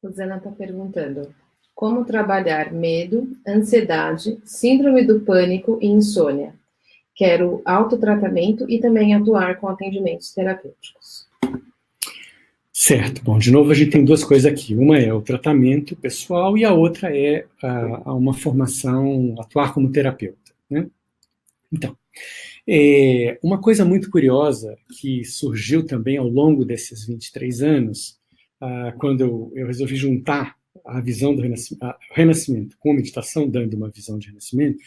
Rosana está perguntando: como trabalhar medo, ansiedade, síndrome do pânico e insônia? Quero autotratamento e também atuar com atendimentos terapêuticos. Certo. Bom, de novo a gente tem duas coisas aqui. Uma é o tratamento pessoal e a outra é uma formação, atuar como terapeuta, né? Então, uma coisa muito curiosa que surgiu também ao longo desses 23 anos, quando eu resolvi juntar a visão do renascimento com a meditação, dando uma visão de renascimento,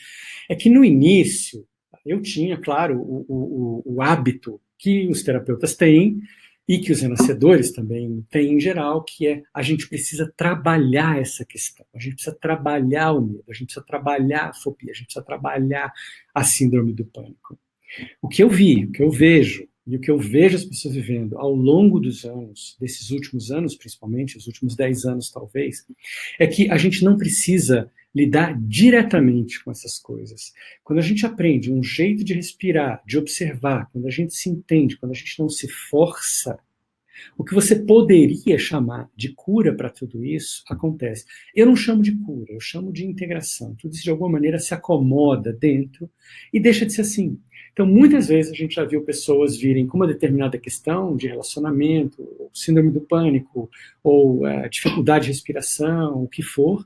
é que no início eu tinha, claro, o hábito que os terapeutas têm e que os renascedores também têm em geral, que é a gente precisa trabalhar essa questão, a gente precisa trabalhar o medo, a gente precisa trabalhar a fobia, a gente precisa trabalhar a síndrome do pânico. O que eu vi, o que eu vejo, e o que eu vejo as pessoas vivendo ao longo dos anos, desses últimos anos principalmente, os últimos 10 anos talvez, é que a gente não precisa lidar diretamente com essas coisas. Quando a gente aprende um jeito de respirar, de observar, quando a gente se entende, quando a gente não se força, o que você poderia chamar de cura para tudo isso acontece. Eu não chamo de cura, eu chamo de integração. Tudo isso de alguma maneira se acomoda dentro e deixa de ser assim. Então, muitas vezes a gente já viu pessoas virem com uma determinada questão de relacionamento, ou síndrome do pânico, ou dificuldade de respiração, o que for.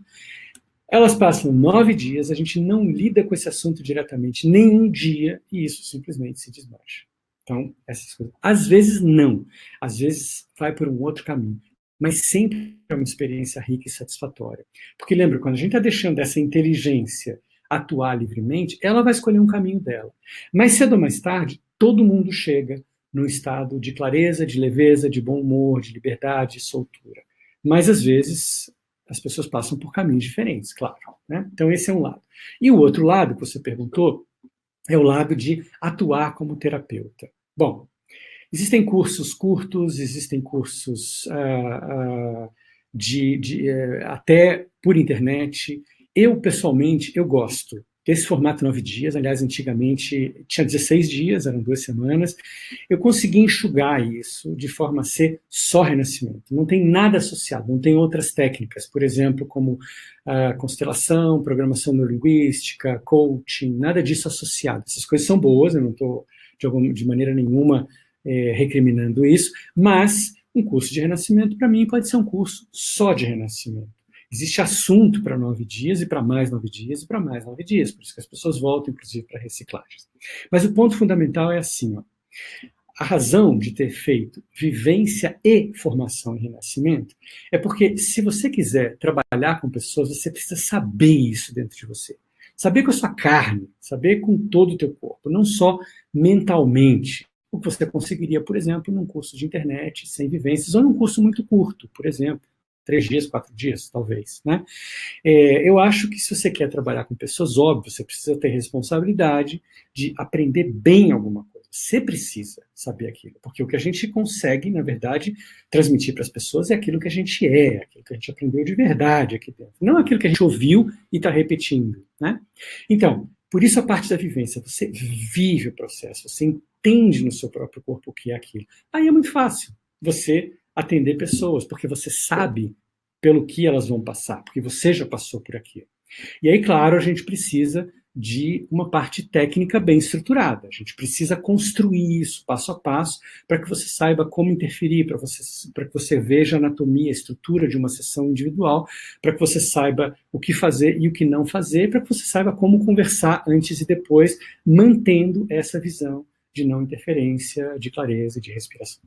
Elas passam 9 dias, a gente não lida com esse assunto diretamente nenhum dia, e isso simplesmente se desmancha. Então, essas coisas. Às vezes não, às vezes vai por um outro caminho, mas sempre é uma experiência rica e satisfatória. Porque lembra, quando a gente está deixando essa inteligência atuar livremente, ela vai escolher um caminho dela. Mais cedo ou mais tarde, todo mundo chega num estado de clareza, de leveza, de bom humor, de liberdade, de soltura. Mas às vezes as pessoas passam por caminhos diferentes, claro, né? Então esse é um lado. E o outro lado que você perguntou é o lado de atuar como terapeuta. Bom, existem cursos curtos, existem cursos até por internet. Eu, pessoalmente, eu gosto desse formato 9 dias. Aliás, antigamente tinha 16 dias, eram 2 semanas. Eu consegui enxugar isso de forma a ser só renascimento. Não tem nada associado, não tem outras técnicas, por exemplo, como constelação, programação neurolinguística, coaching, nada disso associado. Essas coisas são boas, eu não estou de maneira nenhuma recriminando isso, mas um curso de renascimento, para mim, pode ser um curso só de renascimento. Existe assunto para 9 dias e para mais 9 dias e para mais 9 dias, por isso que as pessoas voltam, inclusive, para reciclagens. Mas o ponto fundamental é assim, ó, a razão de ter feito vivência e formação em renascimento é porque se você quiser trabalhar com pessoas, você precisa saber isso dentro de você. Saber com a sua carne, saber com todo o teu corpo, não só mentalmente. O que você conseguiria, por exemplo, num curso de internet, sem vivências, ou num curso muito curto, por exemplo. 3 dias, 4 dias, talvez, né? Eu acho que se você quer trabalhar com pessoas, óbvio, você precisa ter responsabilidade de aprender bem alguma coisa. Você precisa saber aquilo, porque o que a gente consegue, na verdade, transmitir para as pessoas é aquilo que a gente é, aquilo que a gente aprendeu de verdade aqui dentro, não aquilo que a gente ouviu e está repetindo, né? Então, por isso a parte da vivência, você vive o processo, você entende no seu próprio corpo o que é aquilo. Aí é muito fácil você atender pessoas, porque você sabe pelo que elas vão passar, porque você já passou por aquilo. E aí, claro, a gente precisa de uma parte técnica bem estruturada. A gente precisa construir isso passo a passo para que você saiba como interferir, para que você veja a anatomia, a estrutura de uma sessão individual, para que você saiba o que fazer e o que não fazer, para que você saiba como conversar antes e depois, mantendo essa visão de não interferência, de clareza e de respiração.